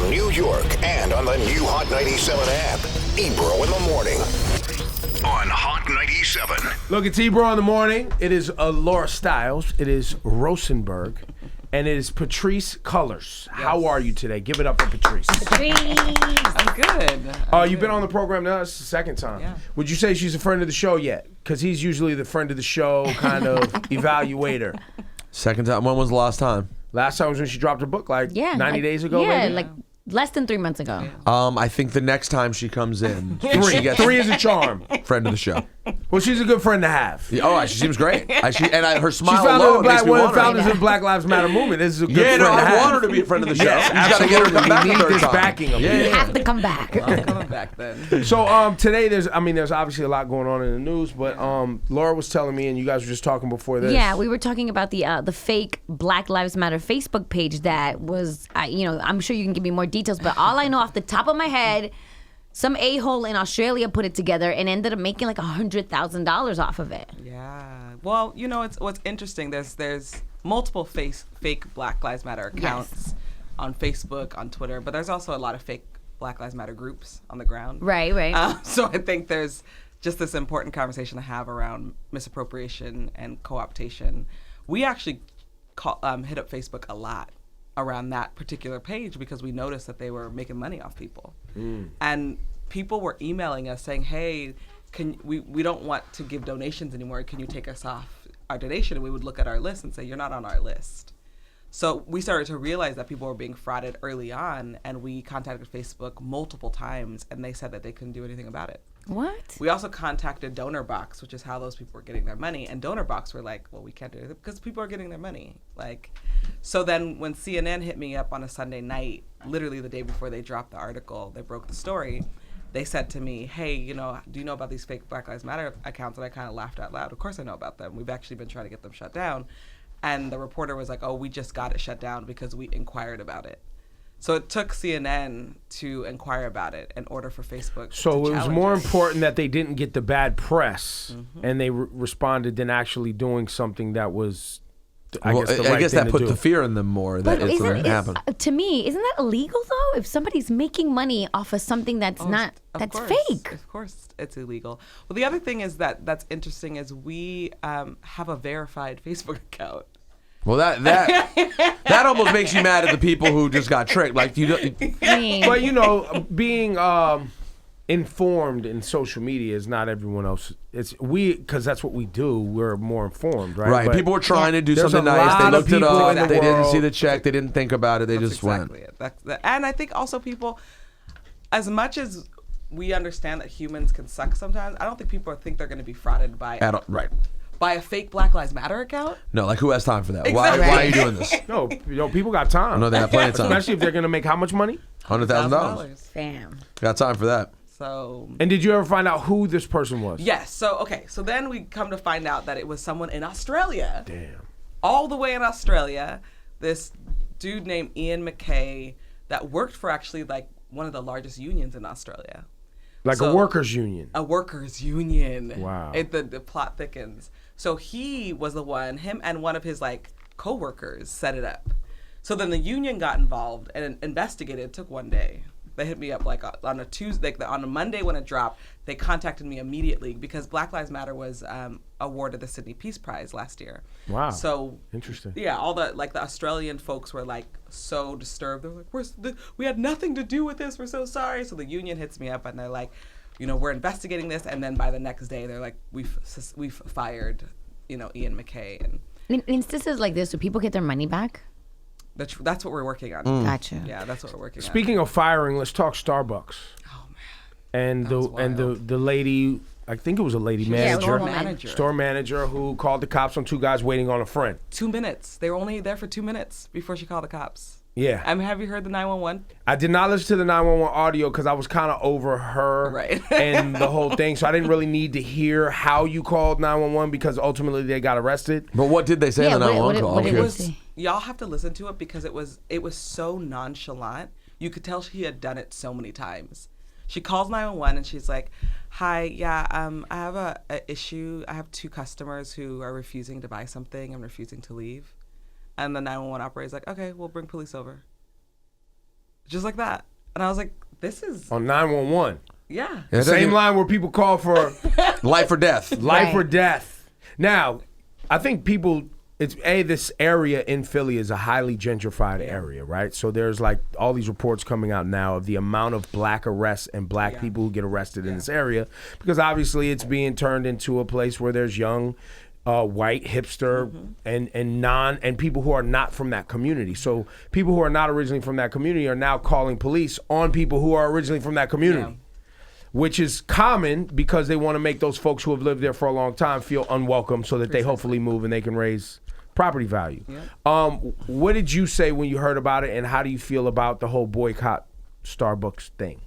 New York and on the new Hot 97 app. Ebro in the morning on Hot 97. Look, it's Ebro in the morning. It is Laura Stiles. It is Rosenberg. And it is Patrisse Cullors. Yes. How are you today? Give it up for Patrisse. I'm good. You've been on the program now. It's the second time. Yeah. Would you say she's a friend of the show yet? Because he's usually the friend of the show kind of evaluator. Second time. When was the last time? Last time was when she dropped her book, 90 days ago, yeah, maybe? like less than 3 months ago. I think the next time she comes in, Three. she gets Three is a charm. friend of the show. Well, she's a good friend to have. Yeah, she seems great. Her She's smile one alone of makes me the want her. founders of the Black Lives Matter movement. This is a good friend to I have. want her to be a friend of the show. Yes, You got to get her to come back we a need third this time. backing of Yeah, you. You have to come back. I'm coming back then. So today there's obviously a lot going on in the news, but Laura was telling me, and you guys were just talking before this. Yeah, we were talking about the fake Black Lives Matter Facebook page that was, I'm sure you can give me more details, but all I know off the top of my head, some a-hole in Australia put it together and ended up making like $100,000 off of it. Yeah. Well, it's what's interesting. There's multiple fake Black Lives Matter accounts on Facebook, on Twitter, but there's also a lot of fake Black Lives Matter groups on the ground. Right. So I think there's just this important conversation to have around misappropriation and co-optation. We actually hit up Facebook a lot around that particular page because we noticed that they were making money off people. And people were emailing us saying, hey, we don't want to give donations anymore. Can you take us off our donation? And we would look at our list and say, you're not on our list. So we started to realize that people were being frauded early on, and we contacted Facebook multiple times, and they said that they couldn't do anything about it. What? We also contacted DonorBox, which is how those people were getting their money, and DonorBox were like, well, we can't do it because people are getting their money. So then when CNN hit me up on a Sunday night, literally the day before they dropped the article, they broke the story, they said to me, hey, do you know about these fake Black Lives Matter accounts? And I kind of laughed out loud. Of course I know about them. We've actually been trying to get them shut down. And the reporter was like, oh, we just got it shut down because we inquired about it. So it took CNN to inquire about it in order for Facebook to So it was challenge more it. important that they didn't get the bad press, and they responded than actually doing something that was, I guess that thing put to do. the fear in them more. But That it's going to happen. to me, isn't that illegal though? If somebody's making money off of something that's that's fake. Of course, it's illegal. Well, the other thing is that's interesting is we have a verified Facebook account. Well, that almost makes you mad at the people who just got tricked. Like But being informed in social media is not everyone else. It's because that's what we do. We're more informed, right? Right. But people were trying to do there's something a nice. lot They of looked it people in up. the They didn't see world. the check. They didn't think about it. They That's just exactly went. it. And I think also people, as much as we understand that humans can suck sometimes, I don't think people think they're going to be frauded by Right. by a fake Black Lives Matter account. No, who has time for that? Exactly. Why are you doing this? No, people got time. No, they have plenty of time. Especially if they're going to make how much money? $100,000. Fam. Got time for that. So. And did you ever find out who this person was? Yes. So then we come to find out that it was someone in Australia. Damn. All the way in Australia, this dude named Ian McKay that worked for actually one of the largest unions in Australia. Like a workers' union. A workers' union. Wow. The plot thickens. So he was the one, him and one of his co-workers set it up. So then the union got involved and investigated. It took one day. They hit me up on a Tuesday, on a Monday when it dropped. They contacted me immediately because Black Lives Matter was awarded the Sydney Peace Prize last year. Wow. So interesting. Yeah, all the Australian folks were so disturbed. They were like, we had nothing to do with this. We're so sorry. So the union hits me up and they're like, we're investigating this. And then by the next day, they're like, we've fired, Ian McKay. And In instances like this, do people get their money back? that's what we're working on. Gotcha. Yeah, that's what we're working on. Speaking of firing, let's talk Starbucks. Oh man. And the lady, I think it was a lady Store manager, manager who called the cops on two guys waiting on a friend. 2 minutes. They were only there for 2 minutes before she called the cops. Yeah. Have you heard the 911? I did not listen to the 911 audio because I was kind of over her Right. and the whole thing. So I didn't really need to hear how you called 911 because ultimately they got arrested. But what did they say in the 911 call? what did It they was say? y'all have to listen to it because it was so nonchalant. You could tell she had done it so many times. She calls 911 and she's like, "Hi, yeah, I have a issue. I have 2 customers who are refusing to buy something. I'm refusing to leave." And the 911 operator's like, "Okay, we'll bring police over." just like that. And I was like, this is On 911. yeah. Same line where people call for life or death. life or death. Now, I think people, this area in Philly is a highly gentrified area, right? So there's like all these reports coming out now of the amount of black arrests and black people who get arrested in this area, because obviously it's being turned into a place where there's young white hipster and people who are not from that community. So people who are not originally from that community are now calling police on people who are originally from that community, which is common because they want to make those folks who have lived there for a long time feel unwelcome, so that they hopefully move and they can raise property value. What did you say when you heard about it, and how do you feel about the whole boycott Starbucks thing?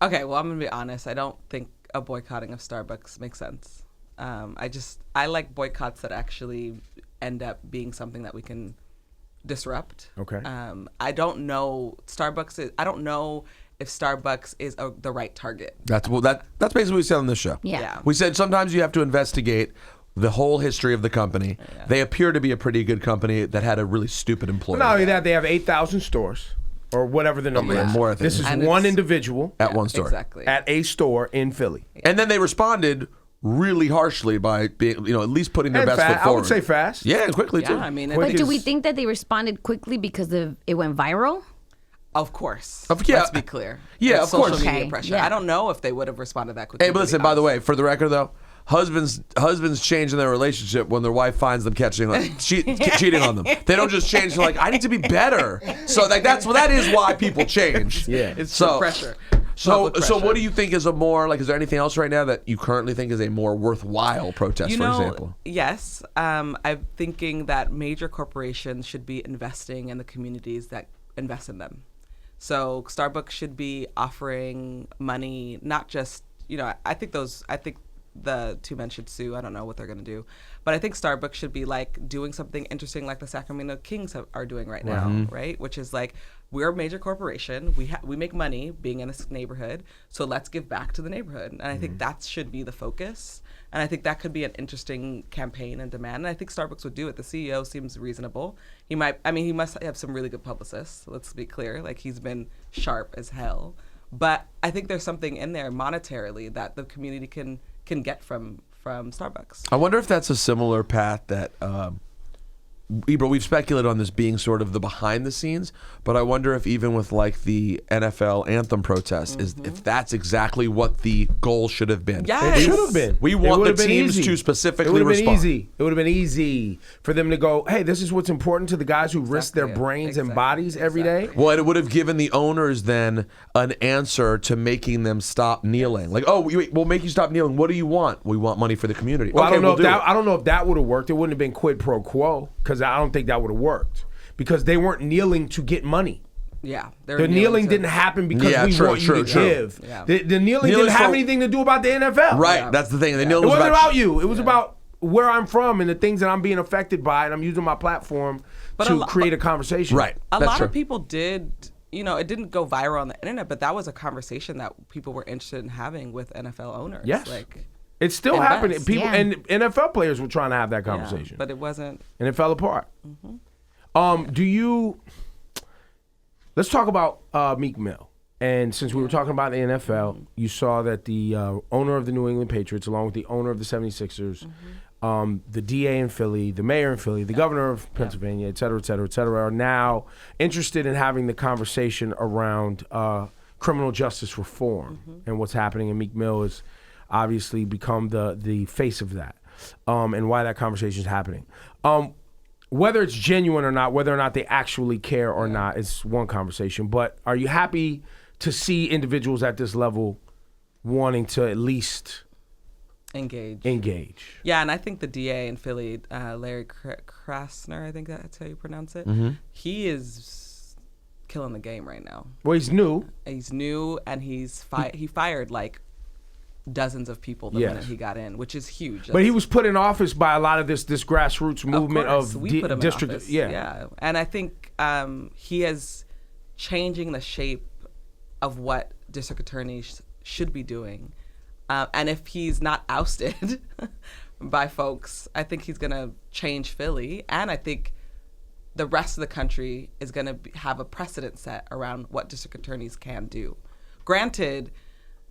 Okay, well, I'm gonna be honest. I don't think a boycotting of Starbucks makes sense. I like boycotts that actually end up being something that we can disrupt. Okay. I don't know I don't know if Starbucks is the right target. That's basically what we said on this show. Yeah. We said sometimes you have to investigate the whole history of the company. They appear to be a pretty good company that had a really stupid employee. Not only that, they have 8,000 stores, or whatever the number is. More, I think. This is And one it's- individual At one store. Exactly. at a store in Philly. And then they responded really harshly by being, at least putting their And best foot I forward. would say fast. Yeah, and quickly too. I mean, Quick But do we is- think that they responded quickly because it went viral? of course. Yeah. Let's be clear. Yeah, It's of course. Social media Okay, pressure. yeah. I don't know if they would have responded that quickly. Hey, but to listen, be by the honest. way, for the record though, husbands change in their relationship when their wife finds them cheating on them. They don't just change like, I need to be better. So like that is why people change. Yeah. It's So- pressure. So Public so pressure. what do you think is a more like? Is there anything else right now that you currently think is a more worthwhile protest, for example? Yes. I'm thinking that major corporations should be investing in the communities that invest in them. So Starbucks should be offering money, not just, I think the two men should sue. I don't know what they're going to do. But I think Starbucks should be like doing something interesting like the Sacramento Kings are doing right now, right? Which is like, we're a major corporation. We make money being in this neighborhood, so let's give back to the neighborhood. And I think that should be the focus. And I think that could be an interesting campaign and demand. And I think Starbucks would do it. The CEO seems reasonable. He must have some really good publicists. Let's be clear. Like, he's been sharp as hell. But I think there's something in there monetarily that the community can get from Starbucks. I wonder if that's a similar path that Ibra, we've speculated on this being sort of the behind the scenes, but I wonder if even with like the NFL anthem protest, is if that's exactly what the goal should have been. Yes. It should have been. We It want would've the been teams easy. to specifically It would have been respond. easy. It would have been easy for them to go, hey, this is what's important to the guys who risk their Exactly. brains and Exactly. bodies every day. Exactly. Well, it would have given the owners then an answer to making them stop kneeling. Like, oh, we'll make you stop kneeling. What do you want? We want money for the community. Well, okay, I don't know we'll if do that. it. I don't know if that would have worked. It wouldn't have been quid pro quo, because I don't think that would have worked, because they weren't kneeling to get money. Yeah. The kneeling didn't happen because Yeah, we true, want you true, to true. give. Yeah. The kneeling Kneeling's didn't have for- anything to do about the NFL. Right, Yeah. that's the thing. The It kneeling wasn't was about you. It was about where I'm from and the things that I'm being affected by, and I'm using my platform But to a lo- create a conversation. Right. A That's lot true. of people did, it didn't go viral on the internet, but that was a conversation that people were interested in having with NFL owners. Yes. Like, It's still Invest. happening. People Yeah. and NFL players were trying to have that yeah, conversation, but it wasn't. and it fell apart. Do you? Let's talk about Meek Mill. And since we were talking about the NFL, you saw that the owner of the New England Patriots, along with the owner of the 76ers, the DA in Philly, the mayor in Philly, the governor of Pennsylvania, et cetera, are now interested in having the conversation around criminal justice reform and what's happening. And Meek Mill has obviously become the face of that, and why that conversation is happening. Whether it's genuine or not, whether or not they actually care or not, is one conversation. But are you happy to see individuals at this level wanting to at least engage? Yeah, and I think the DA in Philly, Larry Krasner, I think that's how you pronounce it, he is killing the game right now. Well, he's new. He's new, and he fired like dozens of people the Yes. minute he got in, which is huge. But he was put in office by a lot of this grassroots movement course, of we put him in district. office. Yeah. And I think he is changing the shape of what district attorneys should be doing. And if he's not ousted by folks, I think he's going to change Philly. And I think the rest of the country is going to have a precedent set around what district attorneys can do. Granted,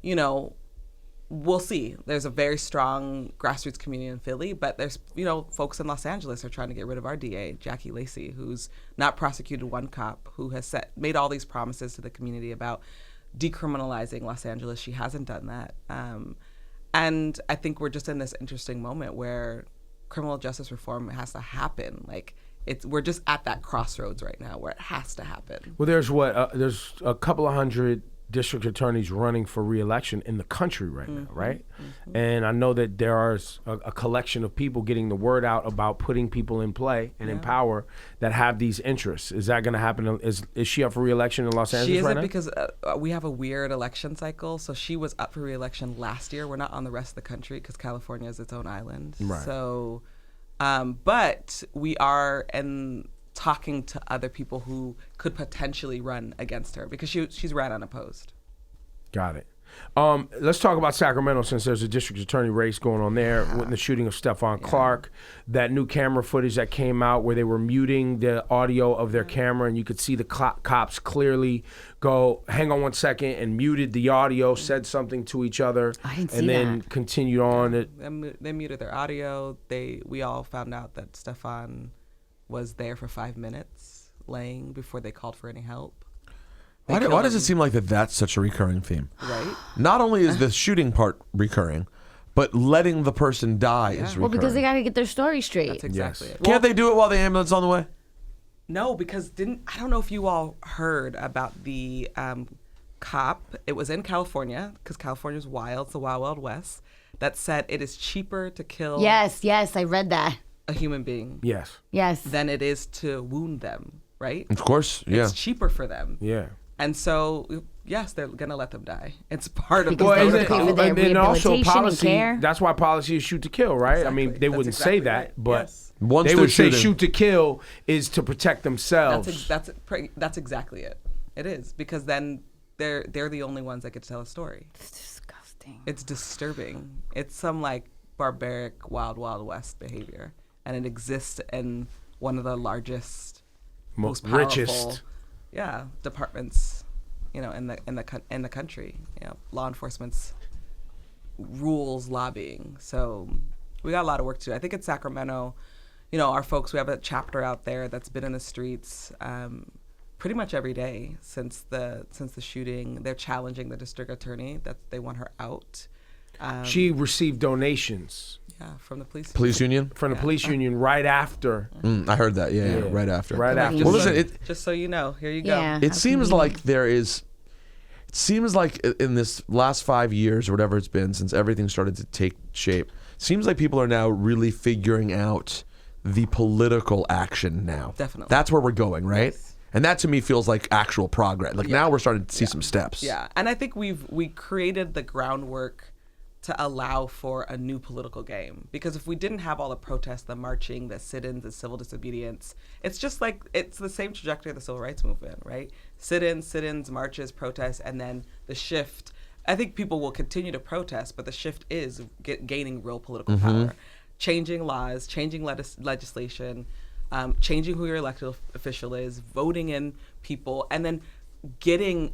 you know, we'll see. There's a very strong grassroots community in Philly, but there's, you know, folks in Los Angeles are trying to get rid of our DA, Jackie Lacey, who's not prosecuted one cop, who has made all these promises to the community about decriminalizing Los Angeles. She hasn't done that. And I think we're just in this interesting moment where criminal justice reform has to happen. Like, we're just at that crossroads right now where it has to happen. Well, there's there's a couple of hundred district attorneys running for re-election in the country right now, right? And I know that there are a collection of people getting the word out about putting people in play and in power that have these interests. Is that going to happen? Is she up for re-election in Los Angeles She isn't right now? because we have a weird election cycle. So she was up for re-election last year. We're not on the rest of the country because California is its own island. Right. So, but we are talking to other people who could potentially run against her because she's ran unopposed. Got it. Let's talk about Sacramento since there's a district attorney race going on there with the shooting of Stephon Clark. That new camera footage that came out where they were muting the audio of their camera and you could see the cops clearly go, hang on one second, and muted the audio, said something to each other, I didn't see and then that. continued on. They muted their audio. We all found out that Stephon was there for 5 minutes laying before they called for any help. Why does it seem like that's such a recurring theme? Right? Not only is the shooting part recurring, but letting the person die is recurring. Well, because they got to get their story straight. That's exactly Yes. it. Can't they do it while the ambulance is on the way? No, because I don't know if you all heard about the cop. It was in California because California's wild. It's the Wild Wild West. That said, it is cheaper to kill Yes, I read that. a human being Yes. Yes. than it is to wound them. Right? Of course, yeah. It's cheaper for them. Yeah. And so, yes, they're gonna let them die. It's part of Because the they Well, would pay for their and also rehabilitation and policy. care. That's why policy is shoot to kill, right? I mean, Exactly. they That's wouldn't say exactly that, right. but Yes. Once they they're would say shooting. shoot to kill is to protect themselves. That's exactly it. It is because then they're the only ones that get to tell a story. It's disgusting. It's disturbing. It's some like barbaric Wild Wild West behavior, and it exists in one of the largest, most powerful, richest, departments, you know, in the country. You know, law enforcement's rules lobbying. So we got a lot of work to do. I think in Sacramento, you know, our folks, we have a chapter out there that's been in the streets pretty much every day since the shooting. They're challenging the district attorney that they want her out. She received donations From the police. Police union? from the police union right after. I heard that. Yeah, right after. Right after. Well, listen, Just so you know, here you go. Yeah. it seems like it seems like in this last 5 years or whatever it's been since everything started to take shape, seems like people are now really figuring out the political action now. Definitely. That's where we're going, right? And that to me feels like actual progress. Like now we're starting to see some steps. Yeah, and I think we created the groundwork to allow for a new political game. Because if we didn't have all the protests, the marching, the sit-ins, the civil disobedience, it's just like, it's the same trajectory of the civil rights movement, right? Sit-ins, marches, protests, and then the shift. I think people will continue to protest, but the shift is gaining real political power. Changing laws, changing legislation, changing who your elected official is, voting in people, and then getting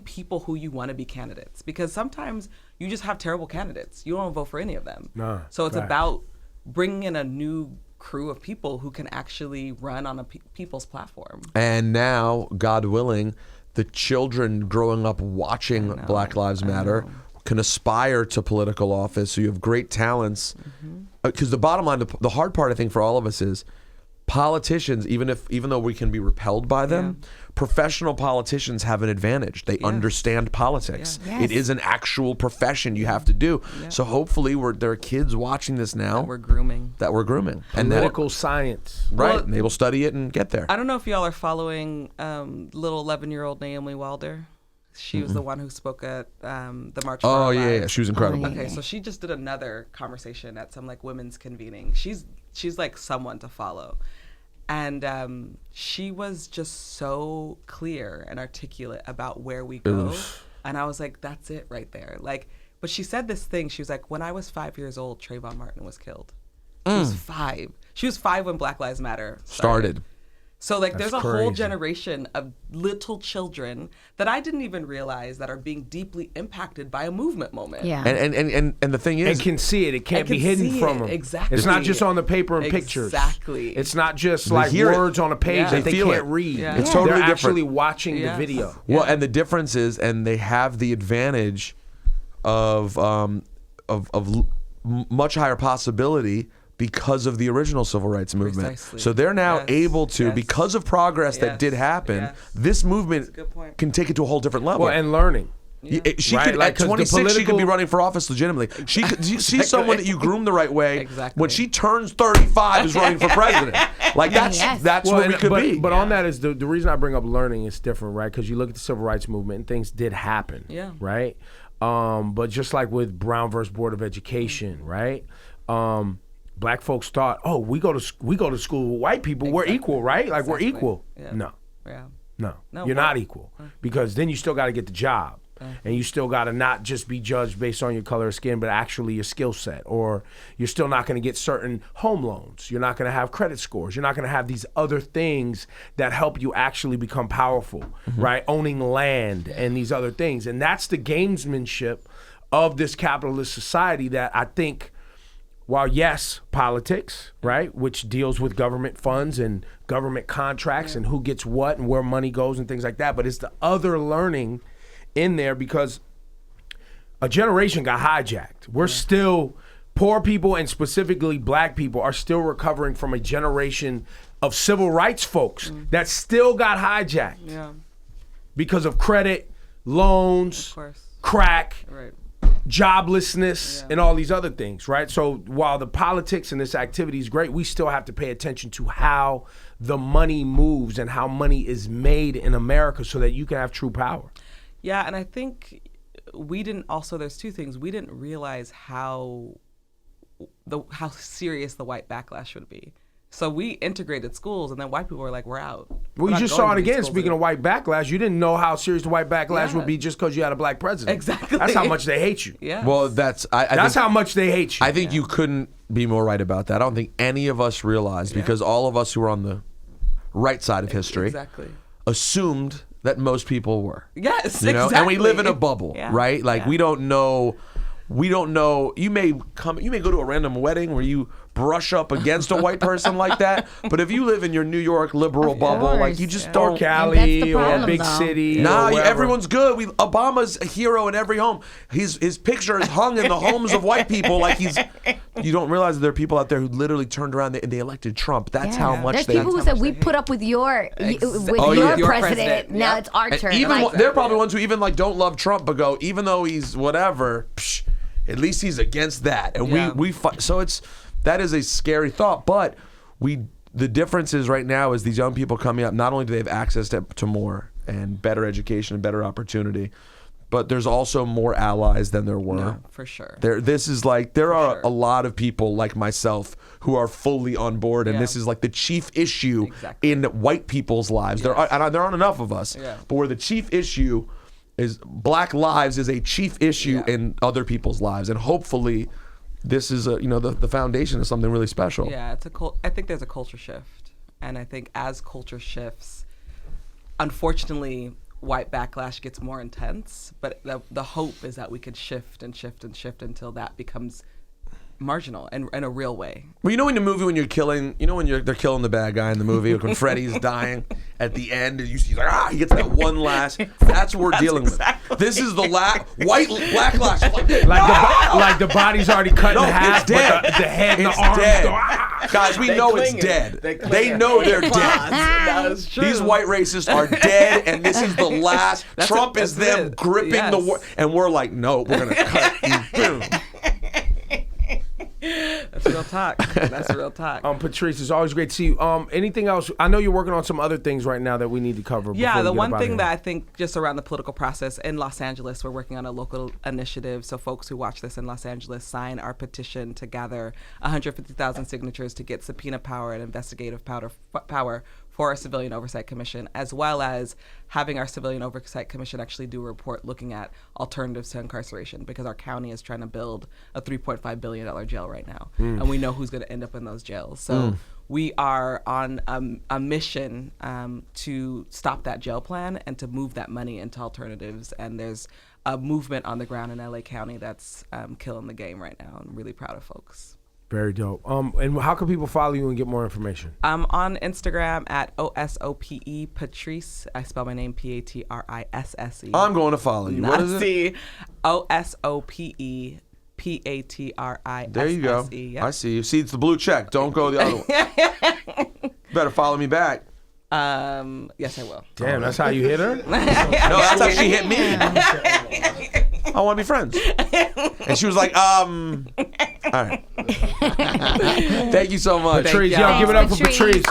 people who you want to be candidates. Because sometimes you just have terrible candidates. You don't vote for any of them. Nah, so it's facts. about bringing in a new crew of people who can actually run on a people's platform. And now, God willing, the children growing up watching Black Lives Matter can aspire to political office. So you have great talents. Because the bottom line, the hard part, I think, for all of us is politicians, even though we can be repelled by them, professional politicians have an advantage. They understand politics. Yes. It is an actual profession you have to do. So hopefully there are kids watching this now We're grooming. and Political science. right, Well, and they will study it and get there. I don't know if y'all are following little 11-year-old Naomi Wilder. She was the one who spoke at the March for Oh Our yeah, Lives. she was incredible. Oh, yeah. Okay, so she just did another conversation at some like women's convening. She's like someone to follow. And she was just so clear and articulate about where we go. And I was like, that's it right there. Like, but she said this thing. She was like, when I was 5 years old, Trayvon Martin was killed. She was 5. She was 5 when Black Lives Matter started. So like there's a whole crazy. generation of little children that I didn't even realize that are being deeply impacted by a movement moment. Yeah. And the thing is, And can see it. It can't can be hidden see from it. them. Exactly. It's not just on the paper and pictures. Exactly. It's not just like hear it. words on a page Yeah. that They they feel can't it. read. Yeah. It's totally They're different. actually watching Yes. the video. well, and the difference is, and they have the advantage of much higher possibility because of the original civil rights movement. Precisely. So they're now Yes. able to, Yes. because of progress that Yes. did happen, Yes. this movement That's a good point. can take it to a whole different level. Well, and learning. She Right, could like, at 'cause the 26 she could be political- running for office legitimately. She could she's someone that you groom the right way. Exactly. When she turns 35 is running for president. Like that's Yes. that's where we could but, be. But on that is the reason I bring up learning is different, right? Because you look at the civil rights movement and things did happen. Yeah. Right? But just like with Brown versus Board of Education, right? Black folks thought, oh, we go to school with white people, we're equal, right? Like we're Exactly. equal. Yeah. No. Yeah. No, No, you're why? not equal because then you still got to get the job, and you still got to not just be judged based on your color of skin, but actually your skill set. Or you're still not going to get certain home loans. You're not going to have credit scores. You're not going to have these other things that help you actually become powerful, right? Owning land and these other things, and that's the gamesmanship of this capitalist society that I think. While yes, politics, right, which deals with government funds and government contracts and who gets what and where money goes and things like that, but it's the other learning in there because a generation got hijacked. We're still, poor people and specifically black people are still recovering from a generation of civil rights folks that still got hijacked Yeah. because of credit, loans, Of course. crack, Right. joblessness and all these other things, right? So while the politics and this activity is great, we still have to pay attention to how the money moves and how money is made in America so that you can have true power. Yeah, and I think we didn't also there's two things. We didn't realize how serious the white backlash would be. So we integrated schools, and then white people were like, "We're out." Well, you just saw it again. Speaking of white backlash, you didn't know how serious the white backlash Yeah. would be just because you had a black president. Exactly. That's how much they hate you. Yeah. well, that's I That's think, how much they hate you. I think you couldn't be more right about that. I don't think any of us realized because all of us who are on the right side of history Exactly. assumed that most people were. Yes. You know, exactly. and we live in a bubble, Yeah. right? Like Yeah. we don't know. You may go to a random wedding where you brush up against a white person like that. But if you live in your New York liberal bubble, like you just or don't. And that's Cali the or a problem, big though. city. Nah, or wherever. everyone's good. Obama's a hero in every home. His picture is hung in the homes of white people. Like you don't realize that there are people out there who literally turned around and they elected Trump. That's how much There's they. people who That's said how we much they put up with your Oh, your yeah. Your president. president. Now Yep. it's our And turn. even Like, they're probably ones who even like don't love Trump, but go even though he's whatever. Psh, at least he's against that, and Yeah. we fight. So that is a scary thought. But the difference is right now is these young people coming up. Not only do they have access to more and better education and better opportunity, but there's also more allies than there were. No, for sure. There are sure. a lot of people like myself who are fully on board, and Yeah. this is like the chief issue Exactly. in white people's lives. There aren't enough of us, Yeah. but where the chief issue is black lives is a chief issue Yeah. in other people's lives, and hopefully, this is the foundation of something really special. Yeah, I think there's a culture shift, and I think as culture shifts, unfortunately, white backlash gets more intense. But the hope is that we could shift and shift and shift until that becomes marginal and in a real way. Well, in the movie when you're killing, they're killing the bad guy in the movie, like when Freddy's dying at the end, and you see he gets that one last. That's what we're dealing with. This is the black backlash. Like the body's already cut in half, it's dead. but the head and It's the arms dead. go. Ah! Guys, we know it's dead. They know they're dead. That is true. These white racists are dead, and this is the last. Trump is that's them it. gripping Yes. the war, and we're like, no, we're gonna cut you. Boom. That's real talk. That's real talk. Patrisse, it's always great to see you. Anything else? I know you're working on some other things right now that we need to cover. Yeah, before the we get one up out thing of that here. I think just around the political process in Los Angeles, we're working on a local initiative. So folks who watch this in Los Angeles sign our petition to gather 150,000 signatures to get subpoena power and investigative power for our Civilian Oversight Commission, as well as having our Civilian Oversight Commission actually do a report looking at alternatives to incarceration, because our county is trying to build a $3.5 billion jail right now. And we know who's going to end up in those jails. So we are on a mission to stop that jail plan and to move that money into alternatives. And there's a movement on the ground in LA County that's killing the game right now. I'm really proud of folks. Very dope. And how can people follow you and get more information? I'm on Instagram at OSOPE Patrisse. I spell my name Patrisse. I'm going to follow you. What is it? OSOPE Patrisse. There you go. Yep. I see you. See, it's the blue check. Don't go the other one. Better follow me back. Yes, I will. Damn, that's how you hit her? No, that's how she hit me. I want to be friends. And she was like, all right. Thank you so much. Patrisse, y'all give it up for Patrisse.